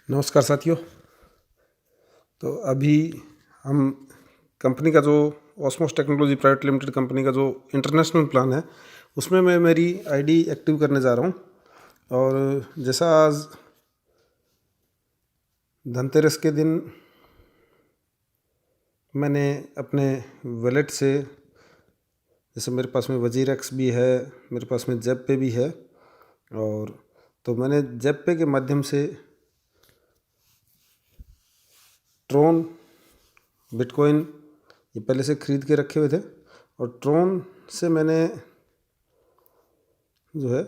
नमस्कार साथियों। तो अभी हम कंपनी का जो ऑस्मोस टेक्नोलॉजी प्राइवेट लिमिटेड कंपनी का जो इंटरनेशनल प्लान है उसमें मैं मेरी आईडी एक्टिव करने जा रहा हूँ। और जैसा आज धनतेरस के दिन मैंने अपने वॉलेट से, जैसे मेरे पास में वजीर एक्स भी है, मेरे पास में जेप पे भी है, और तो मैंने जेप पे के माध्यम से ट्रोन, बिटकॉइन ये पहले से ख़रीद के रखे हुए थे, और ट्रोन से मैंने जो है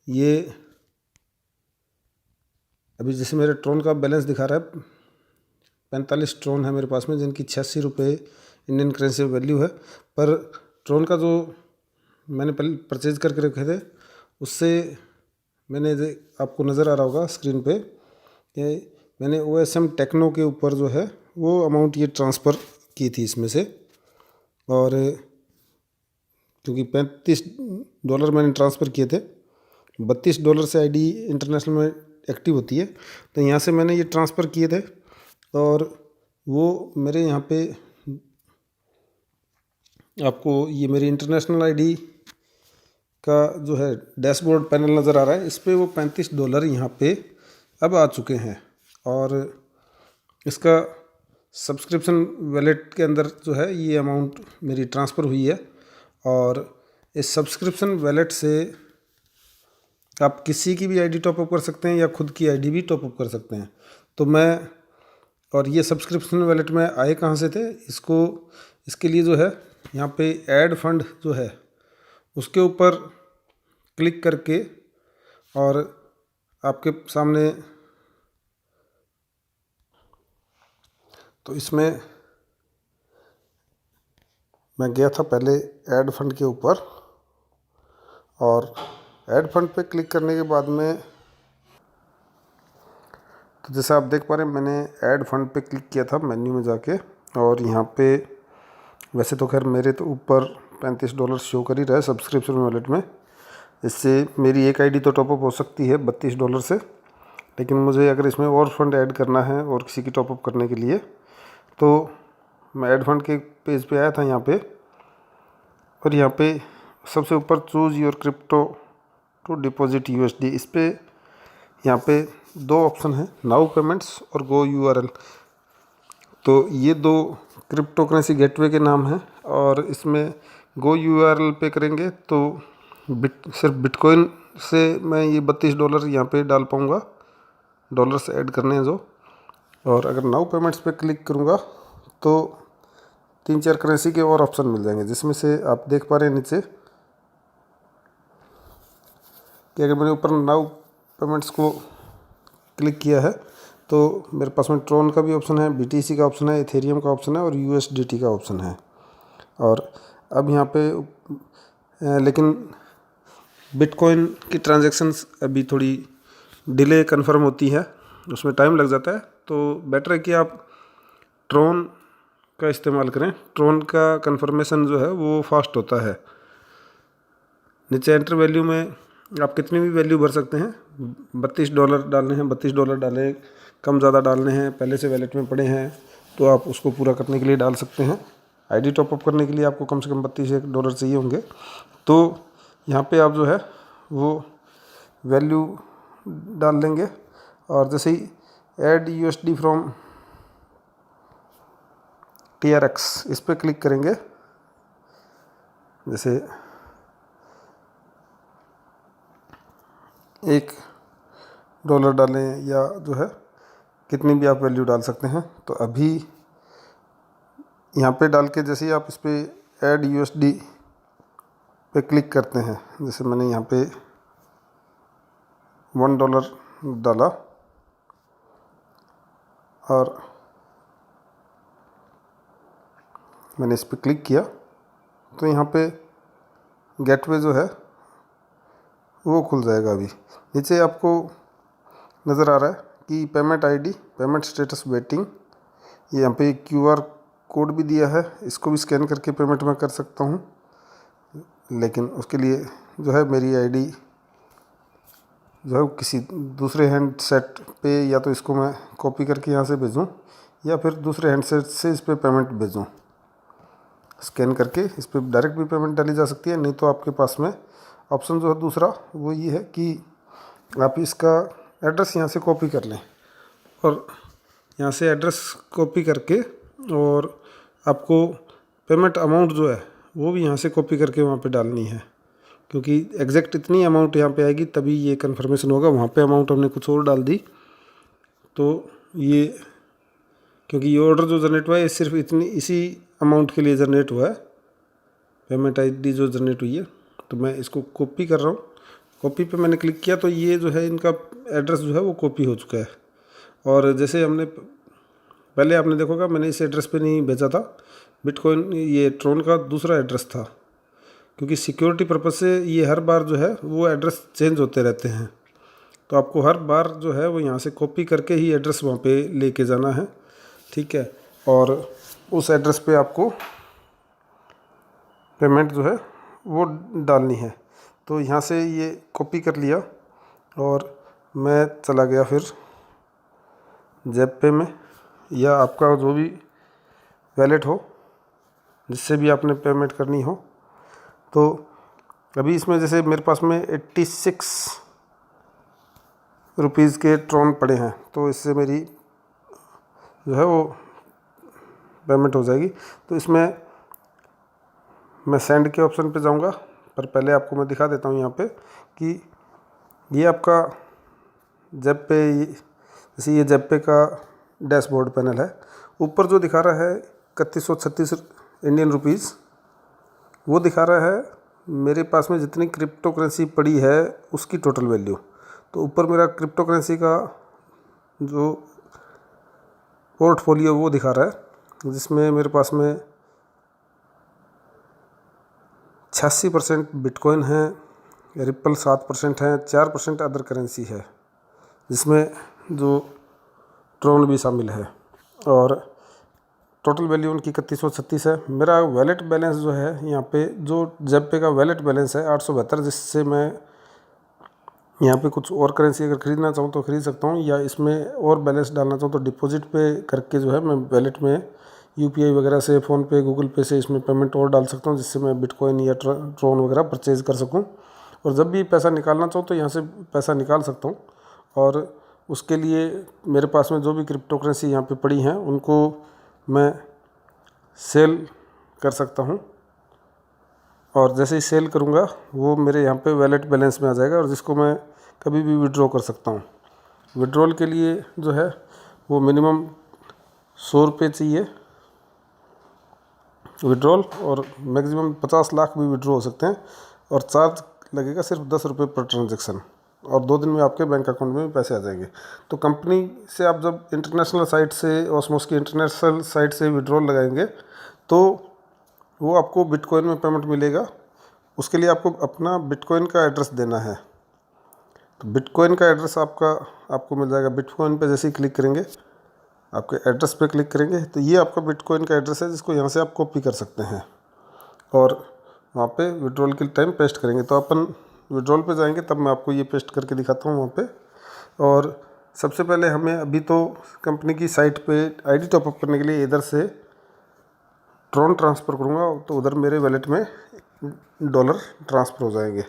ये अभी जैसे मेरे ट्रोन का बैलेंस दिखा रहा है 45 ट्रोन है मेरे पास में, जिनकी 86 रुपये इंडियन करेंसी वैल्यू है। पर ट्रोन का जो मैंने पहले परचेज करके रखे थे उससे मैंने आपको नज़र आ रहा होगा स्क्रीन पे कि मैंने OSM टेक्नो के ऊपर जो है वो अमाउंट ये ट्रांसफ़र की थी इसमें से। और क्योंकि $35 मैंने ट्रांसफ़र किए थे, $32 से आईडी इंटरनेशनल में एक्टिव होती है, तो यहाँ से मैंने ये ट्रांसफ़र किए थे। और वो मेरे यहाँ पे आपको ये मेरी इंटरनेशनल आईडी का जो है डैशबोर्ड पैनल नज़र आ रहा है, इस पर वो $35 यहाँ पे अब आ चुके हैं। और इसका सब्सक्रिप्शन वैलेट के अंदर जो है ये अमाउंट मेरी ट्रांसफ़र हुई है। और इस सब्सक्रिप्शन वैलेट से आप किसी की भी आईडी टॉपअप कर सकते हैं या खुद की आईडी भी टॉपअप कर सकते हैं। तो मैं, और ये सब्सक्रिप्शन वैलेट में आए कहाँ से थे, इसके लिए जो है यहाँ पे ऐड फंड जो है उसके ऊपर क्लिक करके, और आपके सामने तो इसमें मैं गया था पहले ऐड फंड के ऊपर, और ऐड फंड पे क्लिक करने के बाद में तो जैसा आप देख पा रहे हैं मैंने ऐड फंड पे क्लिक किया था मेन्यू में जाके। और यहाँ पे वैसे तो खैर मेरे तो ऊपर $35 शो कर ही रहा है सब्सक्रिप्शन वॉलेट में, इससे मेरी एक आईडी तो टॉपअप हो सकती है $32 से। लेकिन मुझे अगर इसमें और फंड ऐड करना है और किसी की टॉपअप करने के लिए, तो मैं ऐड फंड के पेज पे आया था यहाँ पे, और यहाँ पे सबसे ऊपर choose your crypto to deposit USD, इस पे यहाँ पे दो ऑप्शन हैं, नाउ पेमेंट्स और गो URL। तो ये दो क्रिप्टो करेंसी गेटवे के नाम हैं, और इसमें गो URL पे करेंगे तो सिर्फ बिटकॉइन से मैं ये $32 यहाँ पे डाल पाऊँगा, डॉलर्स ऐड करने हैं जो। और अगर नाउ पेमेंट्स पे क्लिक करूँगा तो 3-4 करेंसी के और ऑप्शन मिल जाएंगे, जिसमें से आप देख पा रहे हैं नीचे कि अगर मैंने ऊपर नाउ पेमेंट्स को क्लिक किया है तो मेरे पास में ट्रोन का भी ऑप्शन है, BTC का ऑप्शन है, इथेरियम का ऑप्शन है और USDT का ऑप्शन है। और अब यहाँ पे लेकिन बिटकॉइन की ट्रांजैक्शंस अभी थोड़ी डिले कंफर्म होती है, उसमें टाइम लग जाता है। तो बेटर है कि आप ट्रोन का इस्तेमाल करें, ट्रोन का कंफर्मेशन जो है वो फास्ट होता है। नीचे एंटर वैल्यू में आप कितनी भी वैल्यू भर सकते हैं, $32 डालने हैं $32 डालें, कम ज़्यादा डालने हैं, पहले से वैलेट में पड़े हैं तो आप उसको पूरा करने के लिए डाल सकते हैं। आईडी टॉपअप करने के लिए आपको कम से कम $32 चाहिए होंगे। तो यहाँ पे आप जो है वो वैल्यू डाल लेंगे, और जैसे ही ऐड USD फ्रॉम TRX इस पर क्लिक करेंगे, जैसे $1 डालें या जो है कितनी भी आप वैल्यू डाल सकते हैं। तो अभी यहाँ पे डाल के जैसे ही आप इस पर ऐड USD पे क्लिक करते हैं, जैसे मैंने यहाँ पे $1 डाला और मैंने इस पर क्लिक किया, तो यहाँ पे गेटवे जो है वो खुल जाएगा। अभी नीचे आपको नज़र आ रहा है कि payment ID, payment status waiting, ये यहाँ पे QR कोड भी दिया है, इसको भी स्कैन करके पेमेंट मैं कर सकता हूँ। लेकिन उसके लिए जो है मेरी आईडी जो है किसी दूसरे हैंडसेट पे, या तो इसको मैं कॉपी करके यहाँ से भेजूँ या फिर दूसरे हैंडसेट से इस पर पेमेंट भेजूँ। स्कैन करके इस पर डायरेक्ट भी पेमेंट डाली जा सकती है, नहीं तो आपके पास में ऑप्शन जो है दूसरा वो ये है कि आप इसका एड्रेस यहाँ से कॉपी कर लें, और यहाँ से एड्रेस कॉपी करके और आपको पेमेंट अमाउंट जो है वो भी यहाँ से कॉपी करके वहाँ पे डालनी है, क्योंकि एग्जैक्ट इतनी अमाउंट यहाँ पे आएगी तभी ये कन्फर्मेशन होगा। वहाँ पे अमाउंट हमने कुछ और डाल दी तो ये, क्योंकि ये ऑर्डर जो जनरेट हुआ है सिर्फ इसी अमाउंट के लिए जनरेट हुआ है, पेमेंट आईडी जो जनरेट हुई है। तो मैं इसको कॉपी कर रहा हूँ, कॉपी पे मैंने क्लिक किया तो ये जो है इनका एड्रेस जो है वो कॉपी हो चुका है। और जैसे हमने पहले आपने देखोगा मैंने इस एड्रेस पे नहीं भेजा था बिटकॉइन, ये ट्रोन का दूसरा एड्रेस था, क्योंकि सिक्योरिटी पर्पज़ से ये हर बार जो है वो एड्रेस चेंज होते रहते हैं। तो आपको हर बार जो है वो यहाँ से कॉपी करके ही एड्रेस वहाँ पे लेके जाना है, ठीक है। और उस एड्रेस पे आपको पेमेंट जो है वो डालनी है। तो यहाँ से ये कॉपी कर लिया और मैं चला गया फिर जेप पे में, या आपका जो भी वैलेट हो जिससे भी आपने पेमेंट करनी हो। तो अभी इसमें जैसे मेरे पास में 86 रुपीज़ के ट्रॉन पड़े हैं, तो इससे मेरी जो है वो पेमेंट हो जाएगी। तो इसमें मैं सेंड के ऑप्शन पे जाऊंगा, पर पहले आपको मैं दिखा देता हूँ यहाँ पे कि ये आपका जेप पे, जैसे ये जेप पे का डैशबोर्ड पैनल है, ऊपर जो दिखा रहा है 3136 इंडियन रुपीज़, वो दिखा रहा है मेरे पास में जितनी क्रिप्टो करेंसी पड़ी है उसकी टोटल वैल्यू। तो ऊपर मेरा क्रिप्टो करेंसी का जो पोर्टफोलियो वो दिखा रहा है, जिसमें मेरे पास में 86% बिटकॉइन है, रिपल 7% है, 4% अदर करेंसी है, जिसमें जो ट्रोन भी शामिल है, और टोटल वैल्यू उनकी 3136 है। मेरा वैलेट बैलेंस जो है यहाँ पे, जो जेप पे का वैलेट बैलेंस है 872, जिससे मैं यहाँ पे कुछ और करेंसी अगर ख़रीदना चाहूँ तो ख़रीद सकता हूँ, या इसमें और बैलेंस डालना चाहूँ तो डिपॉजिट पे करके जो है मैं वैलेट में यूपीआई वगैरह से, फ़ोनपे, गूगल पे से इसमें पेमेंट और डाल सकता हूँ, जिससे मैं बिटकॉइन या ट्रोन वगैरह परचेज़ कर सकूँ। और जब भी पैसा निकालना चाहूँ तो यहाँ से पैसा निकाल सकता हूँ। और उसके लिए मेरे पास में जो भी क्रिप्टो करेंसी यहाँ पे पड़ी हैं उनको मैं सेल कर सकता हूँ, और जैसे ही सेल करूँगा वो मेरे यहाँ पे वैलेट बैलेंस में आ जाएगा, और जिसको मैं कभी भी विड्रॉ कर सकता हूँ। विड्रॉल के लिए जो है वो मिनिमम 100 रुपये चाहिए विड्रॉल, और मैक्सिमम 50 लाख भी विड्रॉ हो सकते हैं, और चार्ज लगेगा सिर्फ 10 रुपये पर ट्रांजेक्शन, और 2 दिन में आपके बैंक अकाउंट में भी पैसे आ जाएंगे। तो कंपनी से आप जब इंटरनेशनल साइट से, ऑस्मोस की इंटरनेशनल साइट से विड्रॉल लगाएंगे तो वो आपको बिटकॉइन में पेमेंट मिलेगा। उसके लिए आपको अपना बिटकॉइन का एड्रेस देना है। तो बिटकॉइन का एड्रेस आपको मिल जाएगा। बिटकॉइन पे जैसे ही क्लिक करेंगे, आपके एड्रेस पे क्लिक करेंगे तो ये आपका बिटकॉइन का एड्रेस है, जिसको यहाँ से आप कॉपी कर सकते हैं और वहाँ पे विड्रॉल के टाइम पेस्ट करेंगे। तो अपन विड्रॉल पे जाएंगे तब मैं आपको ये पेस्ट करके दिखाता हूँ वहाँ पे। और सबसे पहले हमें अभी तो कंपनी की साइट पे आईडी टॉपअप करने के लिए इधर से ट्रॉन ट्रांसफ़र करूँगा, तो उधर मेरे वैलेट में डॉलर ट्रांसफ़र हो जाएंगे।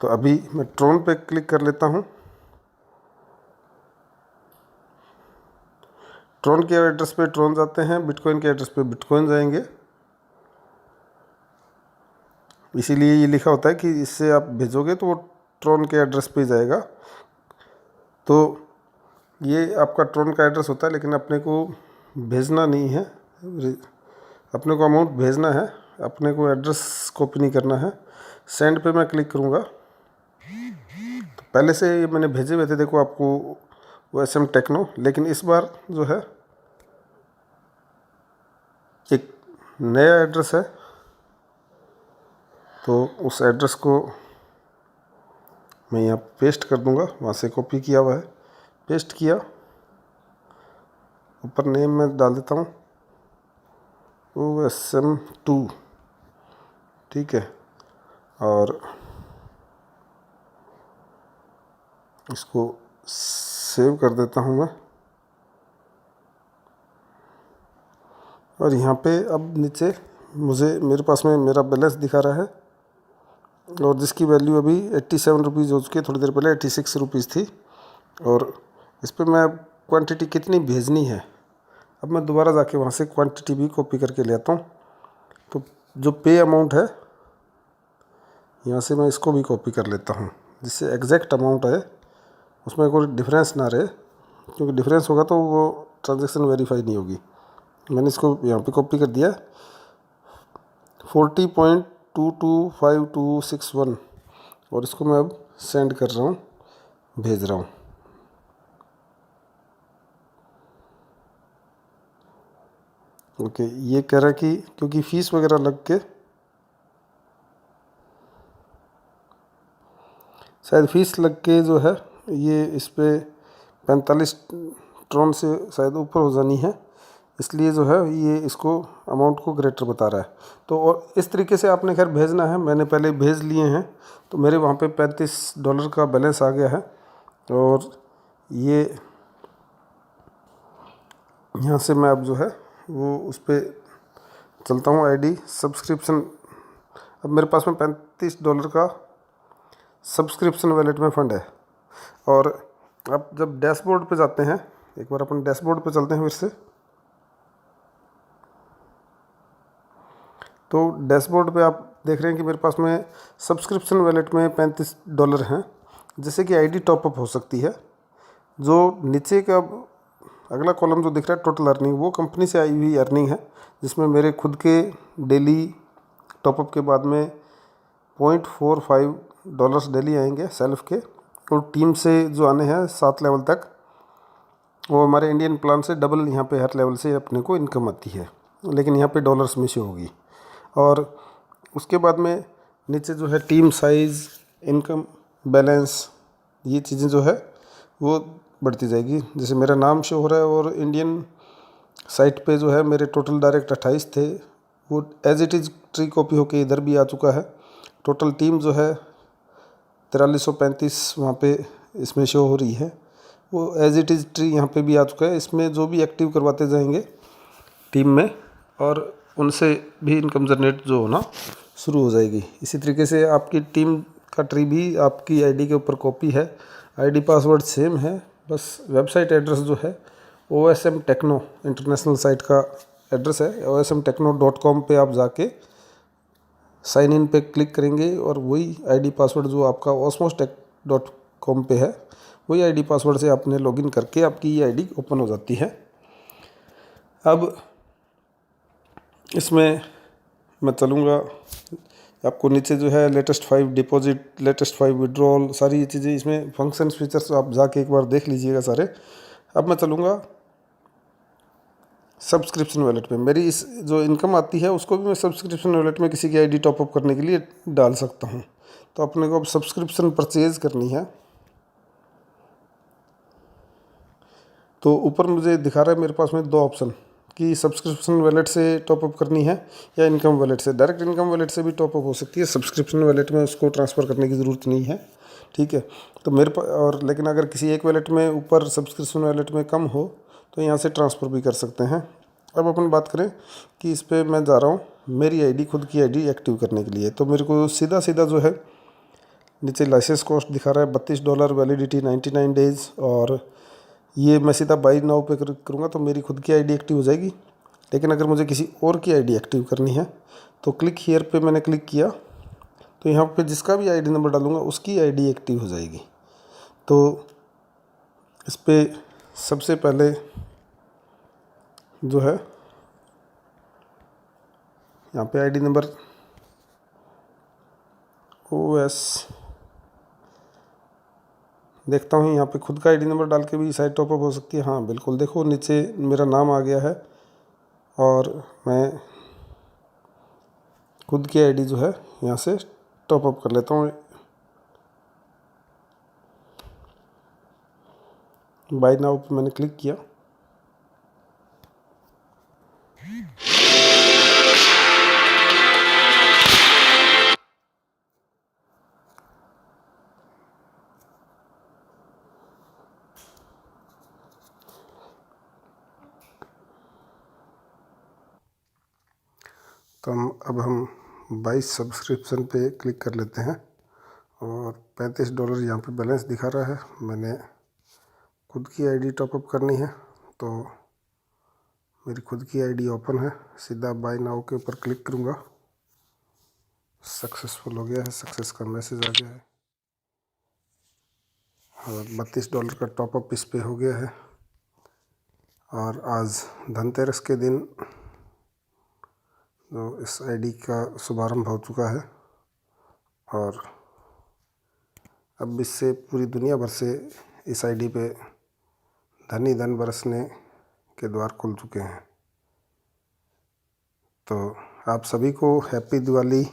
तो अभी मैं ट्रॉन पे क्लिक कर लेता हूँ। ट्रॉन के एड्रेस पे ट्रॉन जाते हैं, बिटकॉइन के एड्रेस पे बिटकॉइन जाएंगे। इसीलिए ये लिखा होता है कि इससे आप भेजोगे तो वो ट्रॉन के एड्रेस पे जाएगा। तो ये आपका ट्रॉन का एड्रेस होता है, लेकिन अपने को भेजना नहीं है, अपने को अमाउंट भेजना है, अपने को एड्रेस कॉपी नहीं करना है। सेंड पे मैं क्लिक करूँगा तो पहले से ये मैंने भेजे हुए थे, देखो आपको वो SM टेक्नो, लेकिन इस बार जो है एक नया एड्रेस है। तो उस एड्रेस को मैं यहाँ पेस्ट कर दूँगा, वहाँ से कॉपी किया हुआ है, पेस्ट किया, ऊपर नेम में डाल देता हूँ OSM2, ठीक है। और इसको सेव कर देता हूँ मैं। और यहाँ पे अब नीचे मेरे पास में मेरा बैलेंस दिखा रहा है, और जिसकी वैल्यू अभी 87 रुपीज़ हो चुकी है। थोड़ी देर पहले 86 रुपीज़ थी। और इस पर मैं क्वांटिटी कितनी भेजनी है, अब मैं दोबारा जाके वहाँ से क्वांटिटी भी कॉपी करके ले आता हूँ। तो जो पे अमाउंट है, यहाँ से मैं इसको भी कॉपी कर लेता हूँ, जिससे एग्जैक्ट अमाउंट है, उसमें कोई डिफरेंस ना रहे, क्योंकि डिफरेंस होगा तो वो ट्रांजैक्शन वेरीफाई नहीं होगी। मैंने इसको यहाँ पे कॉपी कर दिया, 40.225261, और इसको मैं अब सेंड कर रहा हूँ, भेज रहा हूँ। ओके, ये कह रहा है कि क्योंकि फ़ीस वगैरह लग के, शायद फ़ीस लग के जो है ये इस पर 45 ट्रॉन से शायद ऊपर हो जानी है, इसलिए जो है ये इसको अमाउंट को ग्रेटर बता रहा है। तो और इस तरीके से आपने खैर भेजना है, मैंने पहले भेज लिए हैं, तो मेरे वहाँ पे $35 का बैलेंस आ गया है। और ये यहाँ से मैं अब जो है वो उस पर चलता हूँ, आईडी सब्सक्रिप्शन। अब मेरे पास में $35 का सब्सक्रिप्शन वॉलेट में फ़ंड है। और अब जब डैशबोर्ड पे जाते हैं, एक बार अपन डैशबोर्ड पे चलते हैं फिर से, तो डैशबोर्ड पे आप देख रहे हैं कि मेरे पास में सब्सक्रिप्शन वॉलेट में $35 हैं, जिससे कि आईडी टॉपअप हो सकती है। जो नीचे का अगला कॉलम जो दिख रहा है टोटल अर्निंग, वो कंपनी से आई हुई अर्निंग है, जिसमें मेरे खुद के डेली टॉपअप के बाद में $0.45 डेली आएंगे सेल्फ के, और टीम से जो आने हैं 7 लेवल तक, वो हमारे इंडियन प्लान से डबल यहाँ पे हर लेवल से अपने को इनकम आती है, लेकिन यहाँ पे डॉलर्स में शो होगी। और उसके बाद में नीचे जो है टीम साइज़, इनकम, बैलेंस, ये चीज़ें जो है वो बढ़ती जाएगी। जैसे मेरा नाम शो हो रहा है, और इंडियन साइट पे जो है मेरे टोटल डायरेक्ट 28 थे, वो as it is tree copy होके इधर भी आ चुका है। टोटल टीम जो है 4335 वहाँ पे इसमें शो हो रही है, वो एज इट इज़ ट्री यहाँ पे भी आ चुका है। इसमें जो भी एक्टिव करवाते जाएंगे टीम में, और उनसे भी इनकम जनरेट जो होना शुरू हो जाएगी। इसी तरीके से आपकी टीम का ट्री भी आपकी आईडी के ऊपर कॉपी है, आईडी पासवर्ड सेम है, बस वेबसाइट एड्रेस जो है OSM टेक्नो इंटरनेशनल साइट का एड्रेस है, osmtechno.com पे आप जाके साइन इन पे क्लिक करेंगे, और वही आईडी पासवर्ड जो आपका osmostech.com पे है, वही आईडी पासवर्ड से आपने लॉगिन करके आपकी ये आईडी ओपन हो जाती है। अब इसमें मैं चलूँगा, आपको नीचे जो है लेटेस्ट 5 डिपॉजिट, लेटेस्ट 5 विड्रॉल, सारी ये चीज़ें इसमें फंक्शंस फीचर्स आप जाके एक बार देख लीजिएगा सारे। अब मैं चलूँगा सब्सक्रिप्शन वॉलेट में, मेरी इस जो इनकम आती है उसको भी मैं सब्सक्रिप्शन वॉलेट में किसी की आईडी टॉपअप करने के लिए डाल सकता हूँ। तो अपने को अब सब्सक्रिप्शन परचेज़ करनी है, तो ऊपर मुझे दिखा रहा है मेरे पास में 2 ऑप्शन कि सब्सक्रिप्शन वॉलेट से टॉपअप करनी है या इनकम वॉलेट से। डायरेक्ट इनकम वॉलेट से भी टॉपअप हो सकती है, सब्सक्रिप्शन वॉलेट में उसको ट्रांसफ़र करने की ज़रूरत नहीं है, ठीक है। तो मेरे पास, और लेकिन अगर किसी एक वॉलेट में ऊपर सब्सक्रिप्शन वॉलेट में कम हो तो यहाँ से ट्रांसफ़र भी कर सकते हैं। अब अपन बात करें कि इस पर मैं जा रहा हूँ मेरी आईडी, खुद की आईडी एक्टिव करने के लिए। तो मेरे को सीधा सीधा जो है नीचे लाइसेंस कॉस्ट दिखा रहा है $32, वैलिडिटी 99 डेज़, और ये मैं सीधा बाई नाउ पे करूँगा तो मेरी खुद की आईडी एक्टिव हो जाएगी। लेकिन अगर मुझे किसी और की आईडी एक्टिव करनी है तो क्लिक हियर पे मैंने क्लिक किया, तो यहाँ पे जिसका भी आईडी नंबर डालूँगा उसकी आईडी एक्टिव हो जाएगी। तो इस पर सबसे पहले जो है यहाँ पे आईडी नंबर OS देखता हूँ, यहाँ पे खुद का आईडी नंबर डाल के भी साइट टॉपअप हो सकती है। हाँ बिल्कुल, देखो नीचे मेरा नाम आ गया है, और मैं खुद की आईडी जो है यहाँ से टॉपअप कर लेता हूँ। बाय नाउ पे मैंने क्लिक किया, तो अब हम 22 सब्सक्रिप्शन पे क्लिक कर लेते हैं और $35 यहाँ पे बैलेंस दिखा रहा है। मैंने खुद की आईडी टॉपअप करनी है, तो मेरी खुद की आईडी ओपन है। सीधा बाय नाउ के ऊपर क्लिक करूँगा। सक्सेसफुल हो गया है, सक्सेस का मैसेज आ गया है और $32 का टॉपअप इस पे हो गया है। और आज धनतेरस के दिन जो इस आईडी का शुभारंभ हो चुका है और अब इससे पूरी दुनिया भर से इस आईडी पे धन ही धन बरसने के द्वार खुल चुके हैं। तो आप सभी को हैप्पी दिवाली।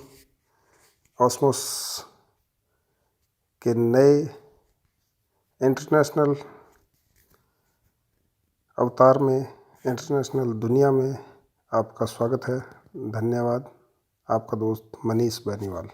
ऑस्मोस के नए इंटरनेशनल अवतार में, इंटरनेशनल दुनिया में आपका स्वागत है। धन्यवाद। आपका दोस्त मनीष बेनीवाल।